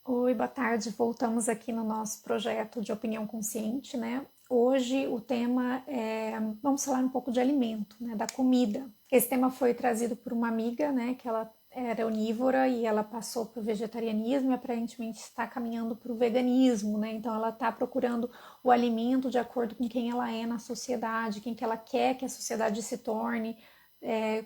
Oi, boa tarde. Voltamos aqui no nosso projeto de opinião consciente, né? Hoje o tema vamos falar um pouco de alimento, né? Da comida. Esse tema foi trazido por uma amiga, né? Que ela era onívora e ela passou para o vegetarianismo e aparentemente está caminhando para o veganismo, né? Então ela está procurando o alimento de acordo com quem ela é na sociedade, quem que ela quer que a sociedade se torne,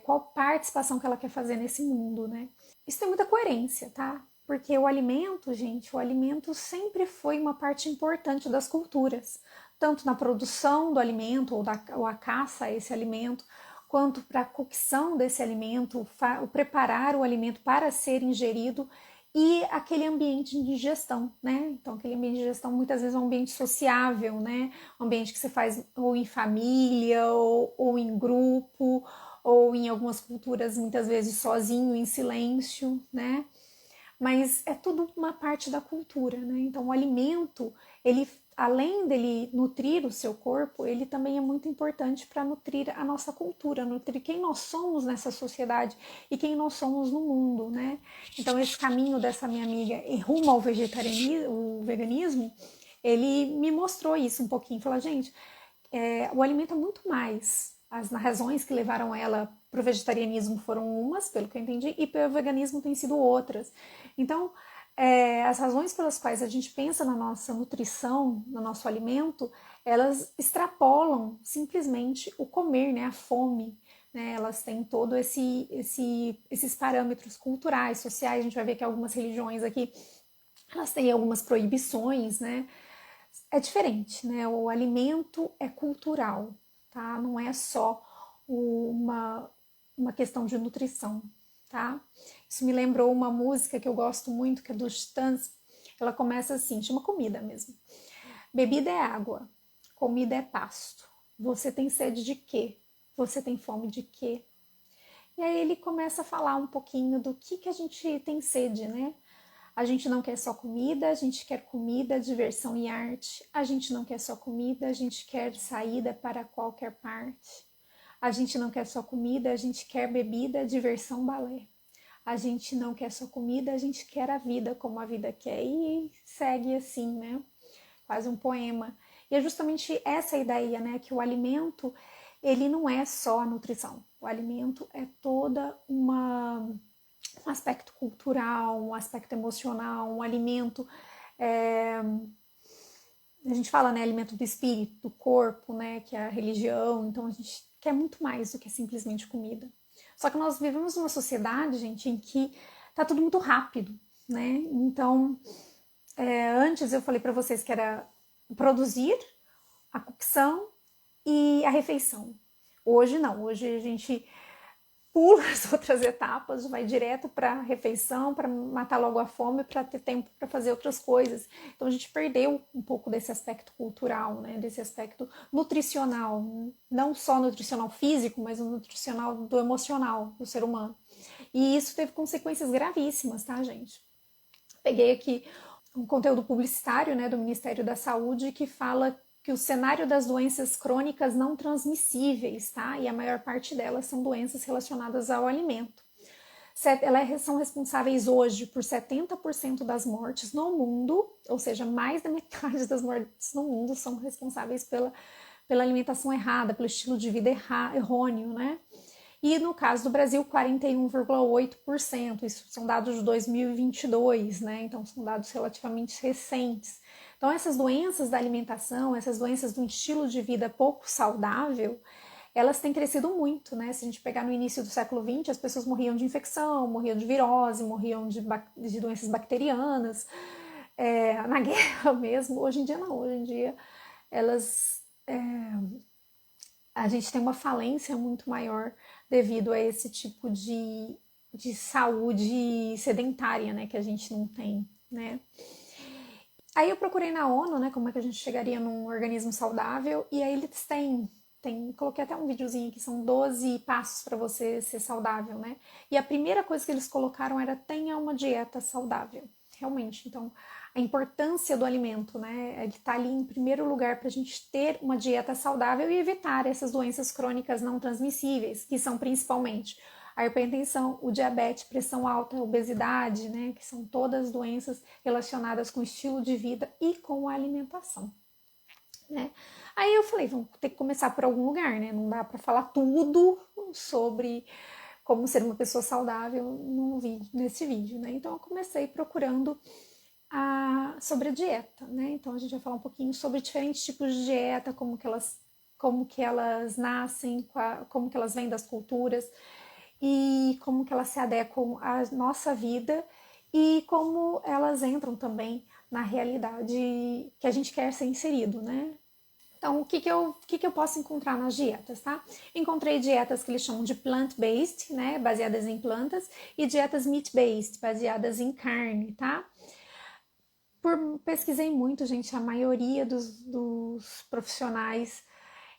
qual participação que ela quer fazer nesse mundo, né? Isso tem muita coerência, tá? Porque o alimento, gente, o alimento sempre foi uma parte importante das culturas, tanto na produção do alimento ou a caça a esse alimento, quanto para a cocção desse alimento, o preparar o alimento para ser ingerido e aquele ambiente de digestão, né? Então, aquele ambiente de digestão muitas vezes é um ambiente sociável, né? Um ambiente que você faz ou em família ou em grupo, ou em algumas culturas muitas vezes sozinho, em silêncio, né? Mas é tudo uma parte da cultura, né? Então o alimento, ele além dele nutrir o seu corpo, ele também é muito importante para nutrir a nossa cultura, nutrir quem nós somos nessa sociedade e quem nós somos no mundo, né? Então esse caminho dessa minha amiga rumo ao vegetarianismo, o veganismo, ele me mostrou isso um pouquinho, falou, gente, o alimento é muito mais. As razões que levaram ela para o vegetarianismo foram umas, pelo que eu entendi, e para o veganismo têm sido outras. Então, as razões pelas quais a gente pensa na nossa nutrição, no nosso alimento, elas extrapolam simplesmente o comer, né, a fome. Né, elas têm todo esses parâmetros culturais, sociais. A gente vai ver que algumas religiões aqui elas têm algumas proibições, né? É diferente, né? O alimento é cultural, tá? Não é só uma questão de nutrição, tá? Isso me lembrou uma música que eu gosto muito, que é dos Titãs. Ela começa assim, chama comida mesmo. Bebida é água, comida é pasto. Você tem sede de quê? Você tem fome de quê? E aí ele começa a falar um pouquinho do que a gente tem sede, né? A gente não quer só comida, a gente quer comida, diversão e arte. A gente não quer só comida, a gente quer saída para qualquer parte. A gente não quer só comida, a gente quer bebida, diversão, balé. A gente não quer só comida, a gente quer a vida como a vida quer. E segue assim, né? Quase um poema. E é justamente essa ideia, né? Que o alimento, ele não é só a nutrição. O alimento é toda um aspecto cultural, um aspecto emocional, um alimento. é, a gente fala, né, alimento do espírito, do corpo, né, que é a religião. Então a gente quer muito mais do que simplesmente comida. Só que nós vivemos numa sociedade, gente, em que tá tudo muito rápido, né? Então, antes eu falei para vocês que era produzir, a cocção e a refeição. Hoje não, hoje a gente pula as outras etapas, vai direto para a refeição, para matar logo a fome, para ter tempo para fazer outras coisas. Então a gente perdeu um pouco desse aspecto cultural, né? Desse aspecto nutricional, não só nutricional físico, mas o nutricional do emocional do ser humano. E isso teve consequências gravíssimas, tá, gente? Peguei aqui um conteúdo publicitário, né, do Ministério da Saúde que fala que o cenário das doenças crônicas não transmissíveis, tá? E a maior parte delas são doenças relacionadas ao alimento. Elas são responsáveis hoje por 70% das mortes no mundo, ou seja, mais da metade das mortes no mundo são responsáveis pela alimentação errada, pelo estilo de vida errôneo, né? E no caso do Brasil, 41,8%. Isso são dados de 2022, né? Então são dados relativamente recentes. Então essas doenças da alimentação, essas doenças do estilo de vida pouco saudável, elas têm crescido muito, né? Se a gente pegar no início do século XX, as pessoas morriam de infecção, morriam de virose, morriam de doenças bacterianas, na guerra mesmo. Hoje em dia não, hoje em dia elas a gente tem uma falência muito maior devido a esse tipo de saúde sedentária, né, que a gente não tem, né. Aí eu procurei na ONU, né, como é que a gente chegaria num organismo saudável, e aí eles coloquei até um videozinho que são 12 passos para você ser saudável, né? E a primeira coisa que eles colocaram era tenha uma dieta saudável. Realmente, então, a importância do alimento, né? Ele está ali em primeiro lugar para a gente ter uma dieta saudável e evitar essas doenças crônicas não transmissíveis, que são principalmente A hipertensão, o diabetes, pressão alta, obesidade, né, que são todas doenças relacionadas com estilo de vida e com a alimentação, né? Aí eu falei, vamos ter que começar por algum lugar, né? Não dá para falar tudo sobre como ser uma pessoa saudável nesse vídeo, né? Então eu comecei procurando sobre a dieta, né? Então a gente vai falar um pouquinho sobre diferentes tipos de dieta, como que elas nascem, como que elas vêm das culturas e como que elas se adequam à nossa vida e como elas entram também na realidade que a gente quer ser inserido, né? Então, o que eu posso encontrar nas dietas, tá? Encontrei dietas que eles chamam de plant-based, né? Baseadas em plantas, e dietas meat-based, baseadas em carne, tá? Pesquisei muito, gente, a maioria dos profissionais,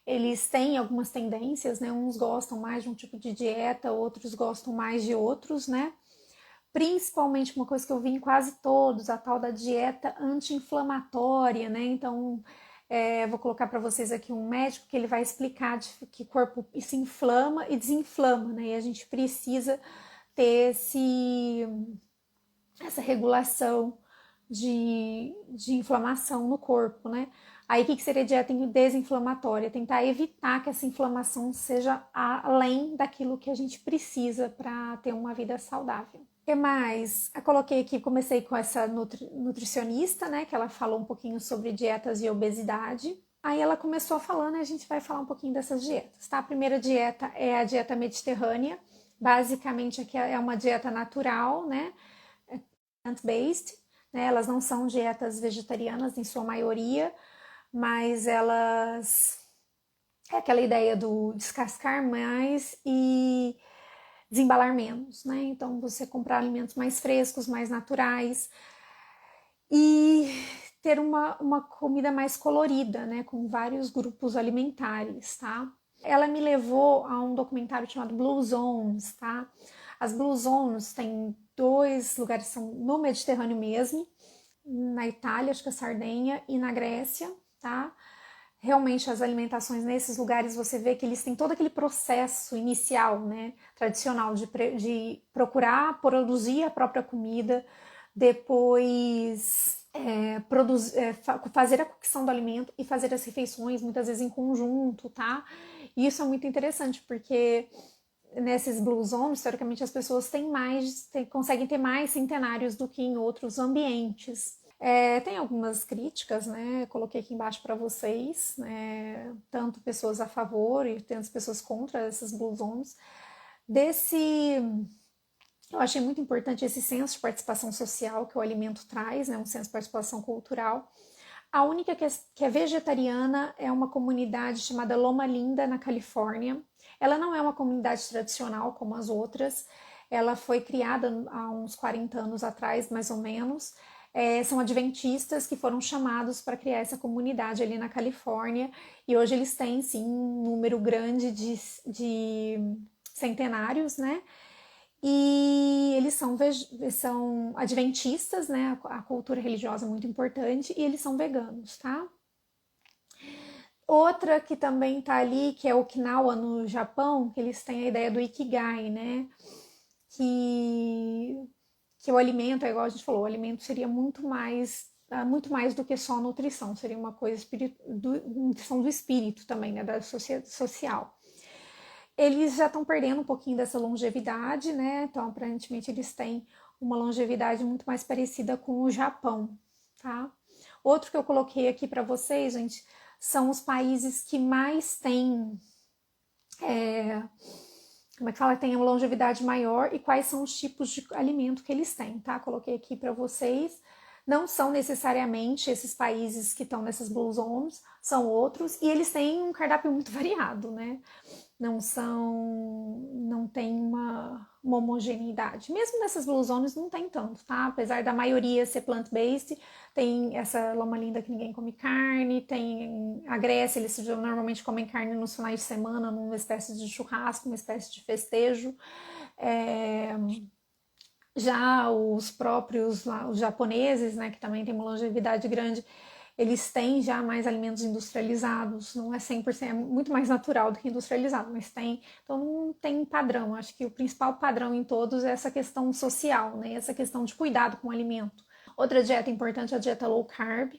eles têm algumas tendências, né? Uns gostam mais de um tipo de dieta, outros gostam mais de outros, né? Principalmente uma coisa que eu vi em quase todos, a tal da dieta anti-inflamatória, né? Então, vou colocar para vocês aqui um médico que ele vai explicar que o corpo se inflama e desinflama, né? E a gente precisa ter essa regulação de inflamação no corpo, né? Aí o que seria dieta desinflamatória? Tentar evitar que essa inflamação seja além daquilo que a gente precisa para ter uma vida saudável. O que mais? Eu coloquei aqui, comecei com essa nutricionista, né? Que ela falou um pouquinho sobre dietas e obesidade. Aí ela começou falando e a gente vai falar um pouquinho dessas dietas, tá? A primeira dieta é a dieta mediterrânea. Basicamente, aqui é uma dieta natural, né? Plant-based, né? Elas não são dietas vegetarianas em sua maioria, mas elas é aquela ideia do descascar mais e desembalar menos, né? Então você comprar alimentos mais frescos, mais naturais e ter uma comida mais colorida, né? Com vários grupos alimentares, tá? Ela me levou a um documentário chamado Blue Zones, tá? As Blue Zones tem 2 lugares, são no Mediterrâneo mesmo, na Itália, acho que é Sardenha, e na Grécia, tá? Realmente as alimentações nesses lugares você vê que eles têm todo aquele processo inicial, né, tradicional de procurar produzir a própria comida, depois fazer a cocção do alimento e fazer as refeições muitas vezes em conjunto, tá? E isso é muito interessante porque nesses blue zones, teoricamente as pessoas conseguem ter mais centenários do que em outros ambientes. Tem algumas críticas, né? Coloquei aqui embaixo para vocês, né? Tanto pessoas a favor e tantas pessoas contra essas blue zones. Eu achei muito importante esse senso de participação social que o alimento traz, né? Um senso de participação cultural. A única que é vegetariana é uma comunidade chamada Loma Linda, na Califórnia. Ela não é uma comunidade tradicional como as outras. Ela foi criada há uns 40 anos atrás, mais ou menos. São adventistas que foram chamados para criar essa comunidade ali na Califórnia. E hoje eles têm, sim, um número grande de centenários, né? E eles são adventistas, né? A cultura religiosa é muito importante, e eles são veganos, tá? Outra que também tá ali, que é Okinawa, no Japão, que eles têm a ideia do Ikigai, né? Que o alimento, é igual a gente falou, o alimento seria muito mais do que só nutrição, seria uma coisa nutrição do espírito também, né? Da social. Eles já estão perdendo um pouquinho dessa longevidade, né? Então, aparentemente, eles têm uma longevidade muito mais parecida com o Japão, tá? Outro que eu coloquei aqui para vocês, gente, são os países que mais têm, como é que fala? Tem uma longevidade maior e quais são os tipos de alimento que eles têm, tá? Coloquei aqui para vocês. Não são necessariamente esses países que estão nessas blue zones, são outros, e eles têm um cardápio muito variado, né? Não tem uma homogeneidade. Mesmo nessas blue zones não tem tanto, tá? Apesar da maioria ser plant-based, tem essa Loma Linda que ninguém come carne, tem a Grécia, eles normalmente comem carne nos finais de semana, numa espécie de churrasco, uma espécie de festejo. Já os próprios os japoneses, né, que também tem uma longevidade grande, eles têm já mais alimentos industrializados, não é 100%, é muito mais natural do que industrializado, mas tem, então não tem um padrão. Acho que o principal padrão em todos é essa questão social, né? Essa questão de cuidado com o alimento. Outra dieta importante é a dieta low carb.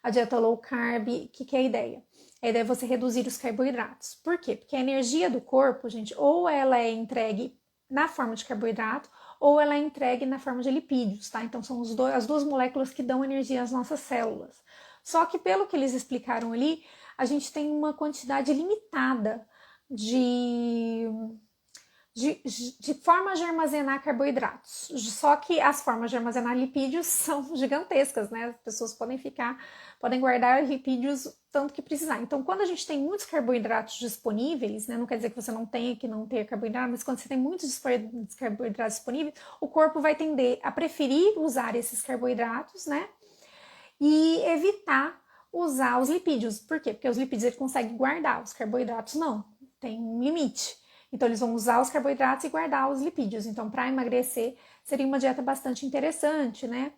A dieta low carb, o que é a ideia? A ideia é você reduzir os carboidratos. Por quê? Porque a energia do corpo, gente, ou ela é entregue na forma de carboidrato, ou ela é entregue na forma de lipídios, tá? Então são as duas moléculas que dão energia às nossas células. Só que pelo que eles explicaram ali, a gente tem uma quantidade limitada de formas de armazenar carboidratos. Só que as formas de armazenar lipídios são gigantescas, né? As pessoas podem guardar lipídios tanto que precisar. Então, quando a gente tem muitos carboidratos disponíveis, né? Não quer dizer que você não tenha que não ter carboidrato, mas quando você tem muitos carboidratos disponíveis, o corpo vai tender a preferir usar esses carboidratos, né? E evitar usar os lipídios. Por quê? Porque os lipídios ele consegue guardar, os carboidratos não. Tem um limite. Então, eles vão usar os carboidratos e guardar os lipídios. Então, para emagrecer, seria uma dieta bastante interessante, né?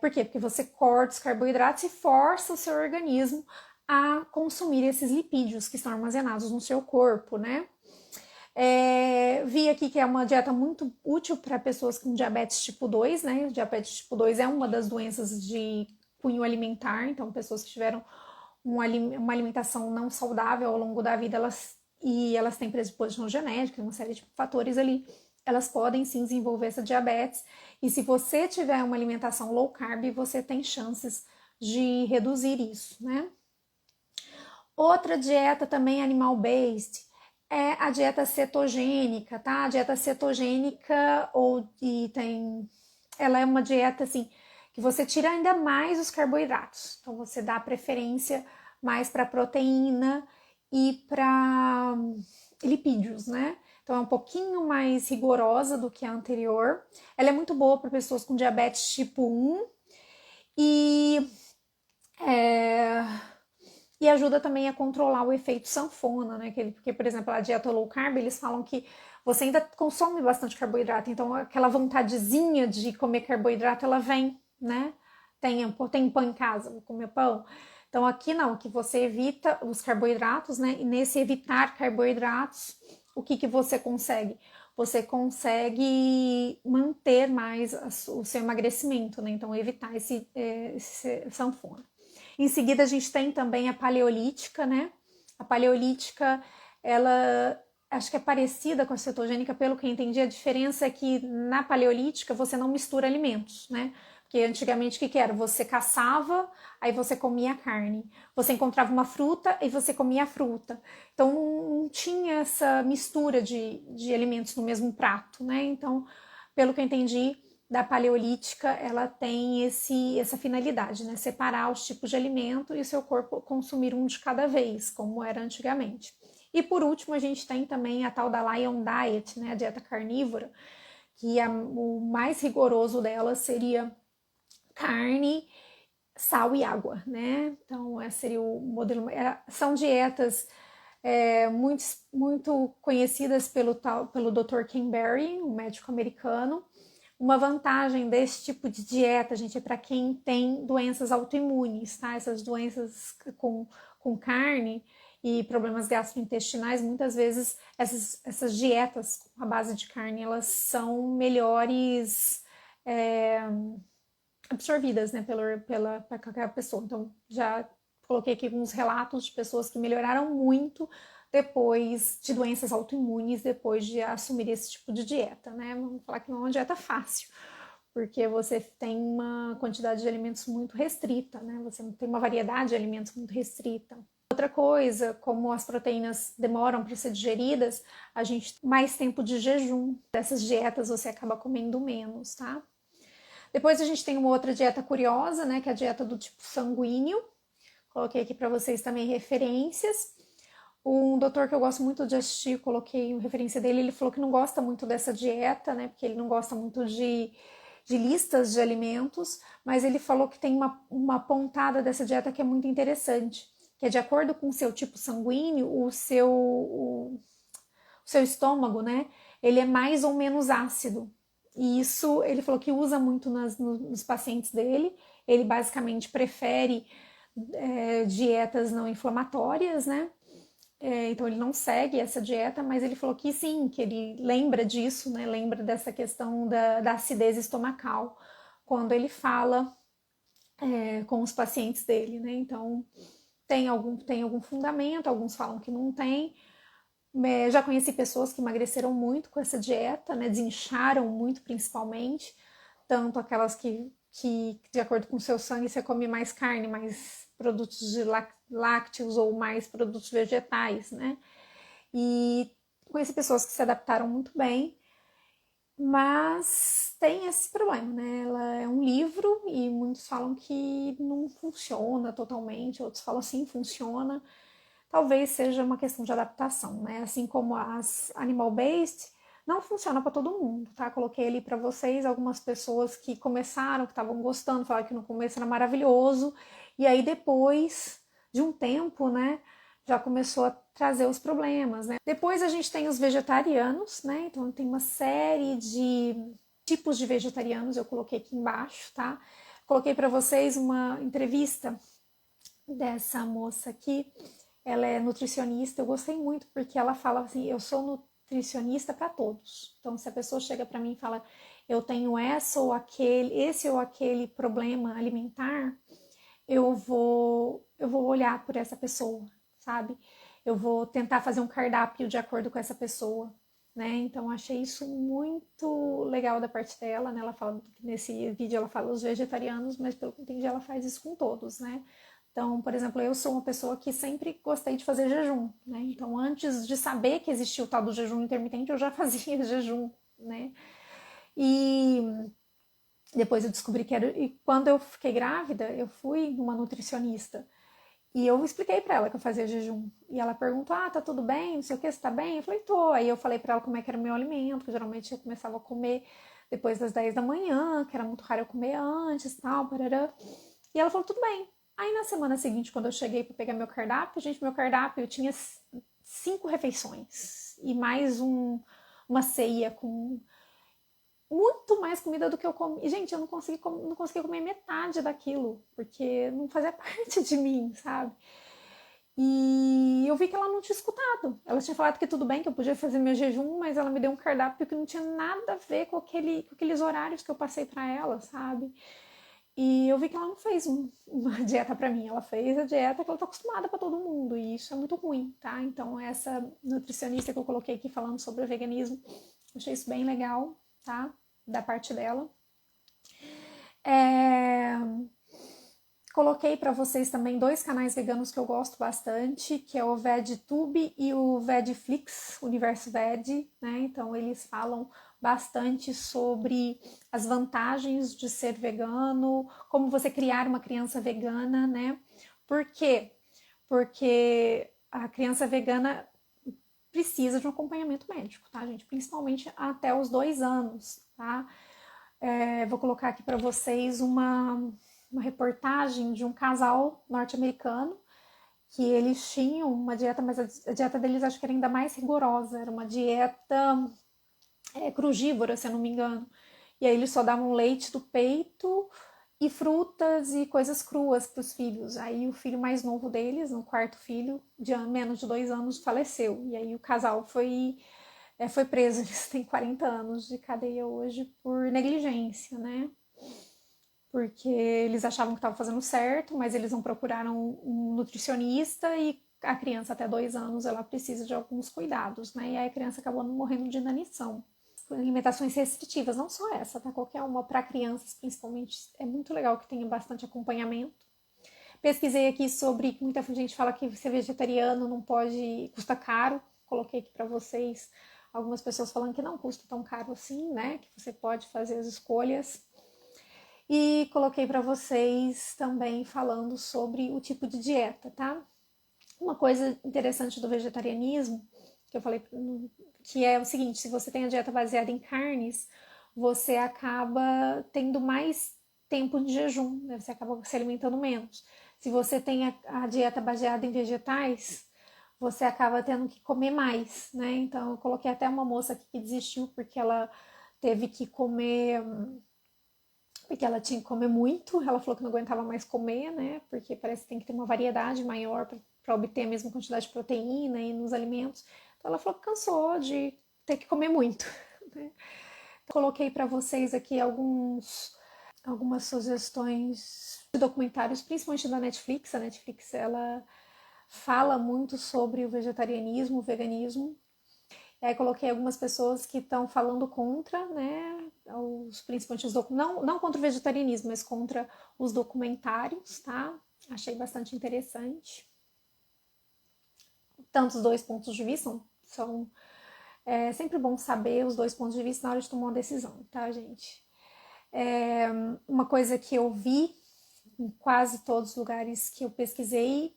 Por quê? Porque você corta os carboidratos e força o seu organismo a consumir esses lipídios que estão armazenados no seu corpo, né? Vi aqui que é uma dieta muito útil para pessoas com diabetes tipo 2, né? Diabetes tipo 2 é uma das doenças de cunho alimentar, então pessoas que tiveram uma alimentação não saudável ao longo da vida, elas têm predisposição genética, uma série de fatores ali, elas podem sim desenvolver essa diabetes. E se você tiver uma alimentação low carb, você tem chances de reduzir isso, né? Outra dieta também animal-based é a dieta cetogênica, tá? A dieta cetogênica ela é uma dieta assim que você tira ainda mais os carboidratos. Então você dá preferência mais para proteína e para lipídios, né? Então é um pouquinho mais rigorosa do que a anterior. Ela é muito boa para pessoas com diabetes tipo 1 e e ajuda também a controlar o efeito sanfona, né? Porque, por exemplo, a dieta low carb, eles falam que você ainda consome bastante carboidrato, então aquela vontadezinha de comer carboidrato, ela vem, né? Tem pão em casa, vou comer pão. Então aqui não, que você evita os carboidratos, né? E nesse evitar carboidratos, o que você consegue? Você consegue manter mais o seu emagrecimento, né? Então evitar esse sanfona. Em seguida, a gente tem também a paleolítica, né? A paleolítica, ela acho que é parecida com a cetogênica, pelo que eu entendi. A diferença é que na paleolítica você não mistura alimentos, né? Porque antigamente o que era? Você caçava, aí você comia carne. Você encontrava uma fruta e você comia a fruta. Então não tinha essa mistura de alimentos no mesmo prato, né? Então, pelo que eu entendi, da paleolítica, ela tem essa finalidade, né? Separar os tipos de alimento e o seu corpo consumir um de cada vez, como era antigamente. E por último, a gente tem também a tal da Lion Diet, né? A dieta carnívora, que o mais rigoroso dela seria carne, sal e água, né? Então, esse seria o modelo. São dietas muito conhecidas pelo Dr. Ken Berry, um médico americano. Uma vantagem desse tipo de dieta, gente, é para quem tem doenças autoimunes, tá? Essas doenças com carne e problemas gastrointestinais, muitas vezes essas dietas à base de carne, elas são melhores absorvidas, né, pela qualquer pessoa. Então, já coloquei aqui alguns relatos de pessoas que melhoraram muito depois de doenças autoimunes, depois de assumir esse tipo de dieta, né? Vamos falar que não é uma dieta fácil, porque você tem uma quantidade de alimentos muito restrita, né? Você tem uma variedade de alimentos muito restrita. Outra coisa, como as proteínas demoram para ser digeridas, a gente tem mais tempo de jejum. Dessas dietas você acaba comendo menos, tá? Depois a gente tem uma outra dieta curiosa, né? Que é a dieta do tipo sanguíneo. Coloquei aqui para vocês também referências. Um doutor que eu gosto muito de assistir, coloquei referência dele, ele falou que não gosta muito dessa dieta, né? Porque ele não gosta muito de listas de alimentos, mas ele falou que tem uma pontada dessa dieta que é muito interessante, que é de acordo com o seu tipo sanguíneo, o seu estômago, né? Ele é mais ou menos ácido. E isso ele falou que usa muito nos pacientes dele. Ele basicamente prefere dietas não inflamatórias, né? Então ele não segue essa dieta, mas ele falou que sim, que ele lembra disso, né? Lembra dessa questão da acidez estomacal quando ele fala com os pacientes dele, né? Então tem algum fundamento, alguns falam que não tem. Já conheci pessoas que emagreceram muito com essa dieta, né? Desincharam muito, principalmente, tanto aquelas que de acordo com o seu sangue, você come mais carne, mais produtos de lácteos ou mais produtos vegetais, né? E conheci pessoas que se adaptaram muito bem, mas tem esse problema, né? Ela é um livro e muitos falam que não funciona totalmente, outros falam assim, funciona. Talvez seja uma questão de adaptação, né? Assim como as animal-based, não funciona para todo mundo, tá? Coloquei ali para vocês algumas pessoas que começaram, que estavam gostando, falaram que no começo era maravilhoso, e aí depois de um tempo, né, já começou a trazer os problemas, né? Depois a gente tem os vegetarianos, né? Então tem uma série de tipos de vegetarianos, eu coloquei aqui embaixo, tá? Coloquei para vocês uma entrevista dessa moça aqui. Ela é nutricionista, eu gostei muito porque ela fala assim, eu sou nutricionista para todos. Então, se a pessoa chega para mim e fala, eu tenho esse ou aquele problema alimentar, eu vou olhar por essa pessoa, sabe? Eu vou tentar fazer um cardápio de acordo com essa pessoa, né? Então, achei isso muito legal da parte dela, né? Ela fala, nesse vídeo ela fala os vegetarianos, mas pelo que entendi ela faz isso com todos, né? Então, por exemplo, eu sou uma pessoa que sempre gostei de fazer jejum, né? Então, antes de saber que existia o tal do jejum intermitente, eu já fazia jejum, né? E depois eu descobri que era. E quando eu fiquei grávida, eu fui numa nutricionista. E eu expliquei pra ela que eu fazia jejum. E ela perguntou: ah, tá tudo bem? Não sei o que, você tá bem? Eu falei: tô. Aí eu falei pra ela como é que era o meu alimento, que geralmente eu começava a comer depois das 10 da manhã, que era muito raro eu comer antes, tal, parará. E ela falou: tudo bem. Aí na semana seguinte, quando eu cheguei para pegar meu cardápio, gente, meu cardápio eu tinha 5 refeições e mais uma ceia com muito mais comida do que eu comi. E, gente, eu não consegui comer metade daquilo, porque não fazia parte de mim, sabe? E eu vi que ela não tinha escutado. Ela tinha falado que tudo bem, que eu podia fazer meu jejum, mas ela me deu um cardápio que não tinha nada a ver com aqueles horários que eu passei para ela, sabe? E eu vi que ela não fez uma dieta para mim, ela fez a dieta que ela tá acostumada para todo mundo, e isso é muito ruim, tá? Então, essa nutricionista que eu coloquei aqui falando sobre o veganismo, achei isso bem legal, tá? Da parte dela. Coloquei para vocês também 2 canais veganos que eu gosto bastante, que é o VegTube e o VegFlix, Universo Veg, né? Então eles falam bastante sobre as vantagens de ser vegano, como você criar uma criança vegana, né? Por quê? Porque a criança vegana precisa de um acompanhamento médico, tá, gente? Principalmente até os 2 anos, tá? Vou colocar aqui para vocês uma reportagem de um casal norte-americano que eles tinham uma dieta, mas a dieta deles acho que era ainda mais rigorosa, era uma dieta crugívora, se eu não me engano. E aí eles só davam leite do peito e frutas e coisas cruas para os filhos. Aí o filho mais novo deles, o quarto filho, de menos de 2 anos, faleceu. E aí o casal foi preso, eles têm 40 anos de cadeia hoje por negligência, né? Porque eles achavam que estavam fazendo certo, mas eles não procuraram um nutricionista e a criança até 2 anos ela precisa de alguns cuidados, né? E aí a criança acabou morrendo de inanição. Alimentações restritivas, não só essa, tá? Qualquer uma para crianças, principalmente, é muito legal que tenha bastante acompanhamento. Pesquisei aqui sobre, muita gente fala que ser vegetariano não pode, custa caro. Coloquei aqui para vocês algumas pessoas falando que não custa tão caro assim, né? Que você pode fazer as escolhas. E coloquei para vocês também falando sobre o tipo de dieta, tá? Uma coisa interessante do vegetarianismo, que eu falei, que é o seguinte: se você tem a dieta baseada em carnes, você acaba tendo mais tempo de jejum, né? Você acaba se alimentando menos. Se você tem a dieta baseada em vegetais, você acaba tendo que comer mais, né? Então, eu coloquei até uma moça aqui que desistiu porque ela teve que comer, porque ela tinha que comer muito, ela falou que não aguentava mais comer, né, porque parece que tem que ter uma variedade maior para obter a mesma quantidade de proteína e nos alimentos. Então ela falou que cansou de ter que comer muito, né? Coloquei para vocês aqui algumas sugestões de documentários, principalmente da Netflix. A Netflix, ela fala muito sobre o vegetarianismo, o veganismo. E aí coloquei algumas pessoas que estão falando contra, né, principalmente não contra o vegetarianismo, mas contra os documentários, tá? Achei bastante interessante. Tanto os dois pontos de vista são sempre bom saber os dois pontos de vista na hora de tomar uma decisão, tá, gente? Uma coisa que eu vi em quase todos os lugares que eu pesquisei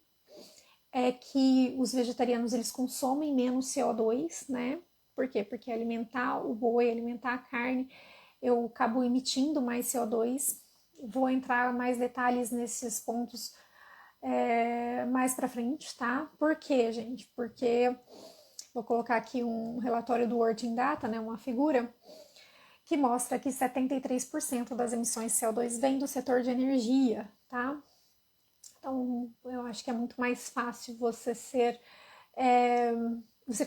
é que os vegetarianos eles consomem menos CO2, né? Por quê? Porque alimentar o boi, alimentar a carne, eu acabo emitindo mais CO2. Vou entrar mais detalhes nesses pontos mais pra frente, tá? Por quê, gente? Porque vou colocar aqui um relatório do World in Data, né? Uma figura que mostra que 73% das emissões de CO2 vem do setor de energia, tá? Então, eu acho que é muito mais fácil você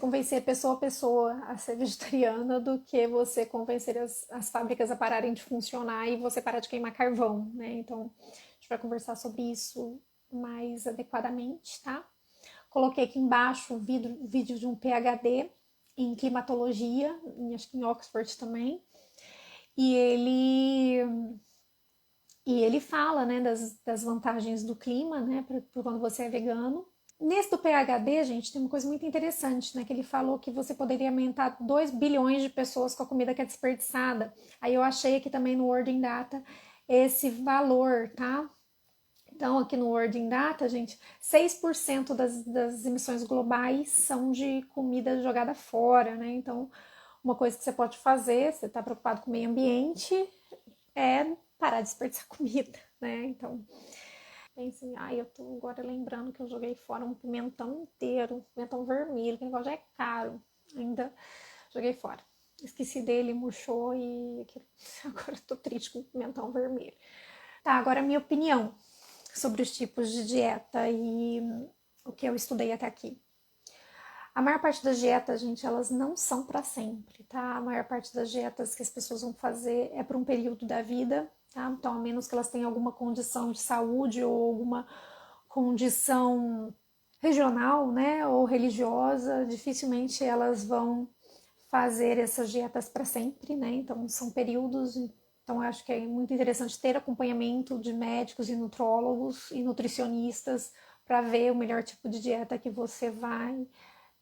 convencer pessoa a pessoa a ser vegetariana do que você convencer as fábricas a pararem de funcionar e você parar de queimar carvão, né? Então, a gente vai conversar sobre isso mais adequadamente, tá? Coloquei aqui embaixo o vídeo de um PhD em climatologia, acho que em Oxford também, e ele fala, né, das vantagens do clima, né, para quando você é vegano. Nesse do PhD, gente, tem uma coisa muito interessante, né, que ele falou que você poderia alimentar 2 bilhões de pessoas com a comida que é desperdiçada. Aí eu achei aqui também no World in Data esse valor, tá? Então, aqui no World in Data, gente, 6% das emissões globais são de comida jogada fora, né? Então, uma coisa que você pode fazer, você está preocupado com o meio ambiente, é parar de desperdiçar comida, né? Então, pensem, eu tô agora lembrando que eu joguei fora um pimentão inteiro, pimentão vermelho, que negócio já é caro, ainda joguei fora. Esqueci dele, murchou e agora tô triste com o pimentão vermelho. Tá, agora a minha opinião sobre os tipos de dieta e o que eu estudei até aqui. A maior parte das dietas, gente, elas não são para sempre, tá? A maior parte das dietas que as pessoas vão fazer é para um período da vida, tá? Então, a menos que elas tenham alguma condição de saúde ou alguma condição regional, né, ou religiosa, dificilmente elas vão fazer essas dietas para sempre, né? Então, são períodos. Então, eu acho que é muito interessante ter acompanhamento de médicos e nutrólogos e nutricionistas para ver o melhor tipo de dieta que você vai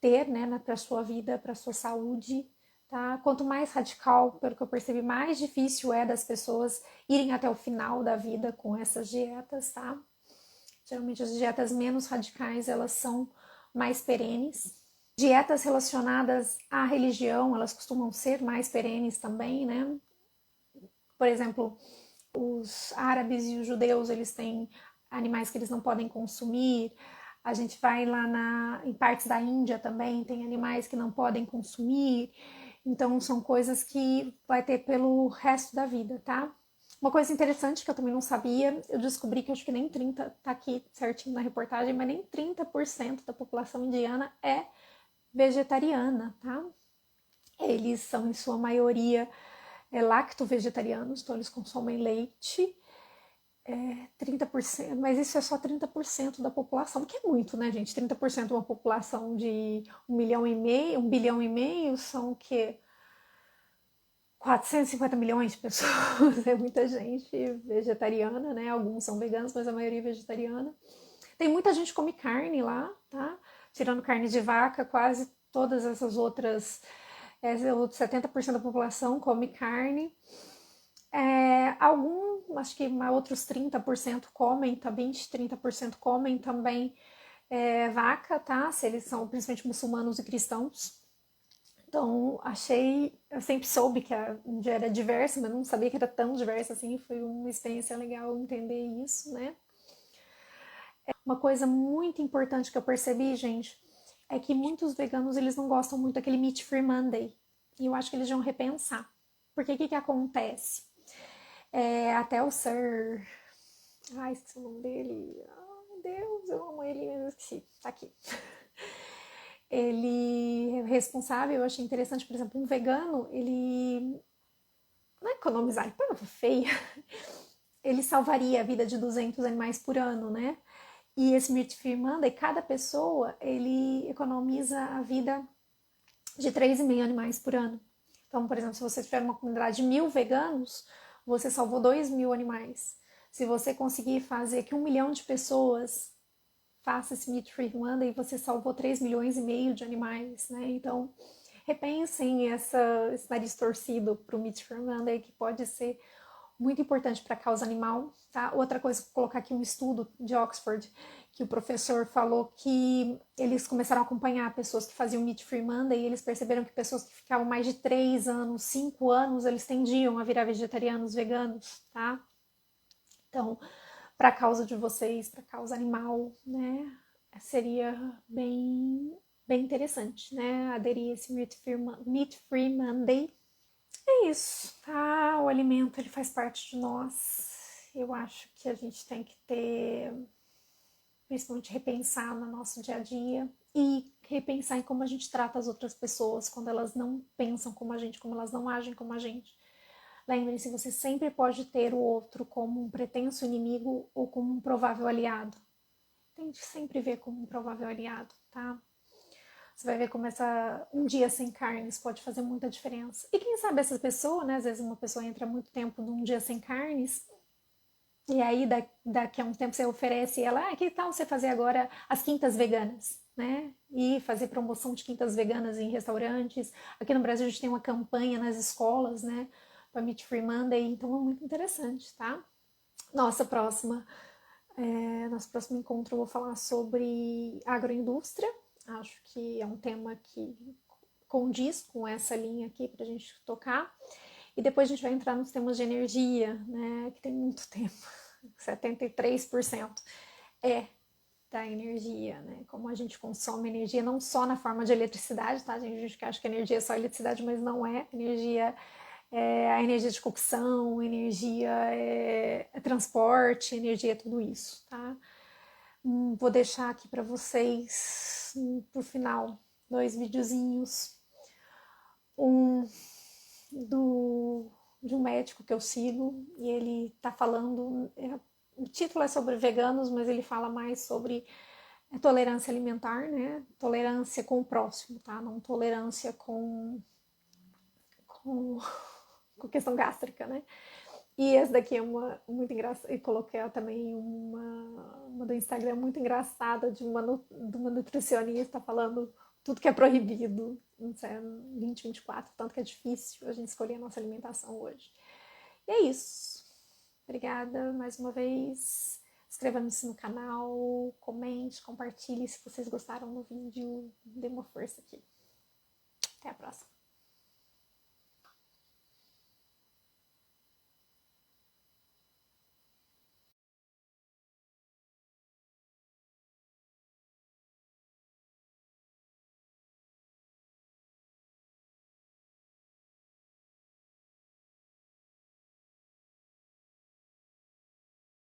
ter, né, para sua vida, para sua saúde, tá? Quanto mais radical, pelo que eu percebi, mais difícil é das pessoas irem até o final da vida com essas dietas, tá? Geralmente as dietas menos radicais, elas são mais perenes. Dietas relacionadas à religião, elas costumam ser mais perenes também, né? Por exemplo, os árabes e os judeus, eles têm animais que eles não podem consumir. A gente vai lá em partes da Índia também, tem animais que não podem consumir. Então, são coisas que vai ter pelo resto da vida, tá? Uma coisa interessante que eu também não sabia, eu descobri que acho que nem 30, tá aqui certinho na reportagem, mas nem 30% da população indiana é vegetariana, tá? Eles são, em sua maioria, lacto-vegetarianos, então eles consomem leite. 30%, mas isso é só 30% da população, que é muito, né, gente? 30% de uma população de 1,5 milhão, 1,5 bilhão são o quê? 450 milhões de pessoas, é muita gente vegetariana, né? Alguns são veganos, mas a maioria é vegetariana. Tem muita gente que come carne lá, tá? Tirando carne de vaca, quase todas essas outros 70% da população come carne. Acho que outros 30% comem, tá? 20, 30% comem também vaca, tá? Se eles são principalmente muçulmanos e cristãos. Então, eu sempre soube que a Índia era diversa, mas não sabia que era tão diversa assim. Foi uma experiência legal entender isso, né? Uma coisa muito importante que eu percebi, gente, é que muitos veganos, eles não gostam muito daquele Meat Free Monday. E eu acho que eles vão repensar. Porque o que acontece? Até o Sir... Ai, esqueci o nome dele. Ai, Deus, eu amo ele, mas eu esqueci. Tá aqui. Ele é responsável, eu achei interessante, por exemplo, um vegano, ele não é economizar, ele palavra feia, ele salvaria a vida de 200 animais por ano, né? E esse Meat Free Monday, cada pessoa, ele economiza a vida de 3,5 animais por ano. Então, por exemplo, se você tiver uma comunidade de 1.000 veganos, você salvou 2.000 animais. Se você conseguir fazer que 1 milhão de pessoas faça esse Meat Free Monday, você salvou 3,5 milhões de animais, né? Então, repensem esse nariz torcido para o Meat Free Monday, que pode ser muito importante para a causa animal, tá? Outra coisa, vou colocar aqui um estudo de Oxford, que o professor falou que eles começaram a acompanhar pessoas que faziam Meat Free Monday e eles perceberam que pessoas que ficavam mais de 3 anos, 5 anos, eles tendiam a virar vegetarianos, veganos, tá? Então, para a causa de vocês, para a causa animal, né? Seria bem interessante, né? Aderir a esse Meat Free Monday. É isso, tá? O alimento, ele faz parte de nós. Eu acho que a gente tem que ter, principalmente repensar no nosso dia a dia e repensar em como a gente trata as outras pessoas quando elas não pensam como a gente, como elas não agem como a gente. Lembre-se, você sempre pode ter o outro como um pretenso inimigo ou como um provável aliado. Tente sempre ver como um provável aliado, tá? Você vai ver como um dia sem carnes pode fazer muita diferença. E quem sabe essa pessoa, né? Às vezes uma pessoa entra muito tempo num dia sem carnes, e aí daqui a um tempo você oferece ela, que tal você fazer agora as quintas veganas, né? E fazer promoção de quintas veganas em restaurantes. Aqui no Brasil a gente tem uma campanha nas escolas, né? Para Meat Free Monday, então é muito interessante, tá? Nosso próximo encontro eu vou falar sobre agroindústria. Acho que é um tema que condiz com essa linha aqui para a gente tocar. E depois a gente vai entrar nos temas de energia, né? Que tem muito tempo. 73% é da energia, né? Como a gente consome energia, não só na forma de eletricidade, tá? A gente acha que energia é só eletricidade, mas não é. Energia a energia de cocção, energia transporte, energia tudo isso, tá? Vou deixar aqui para vocês, por final, 2 videozinhos. Um de um médico que eu sigo e ele tá falando, o título é sobre veganos, mas ele fala mais sobre tolerância alimentar, né? Tolerância com o próximo, tá? Não tolerância com questão gástrica, né? E essa daqui é uma muito engraçada. E coloquei também uma do Instagram muito engraçada de uma nutricionista falando tudo que é proibido em 2024, tanto que é difícil a gente escolher a nossa alimentação hoje. E é isso. Obrigada mais uma vez. Inscreva-se no canal, comente, compartilhe se vocês gostaram do vídeo. Dê uma força aqui. Até a próxima.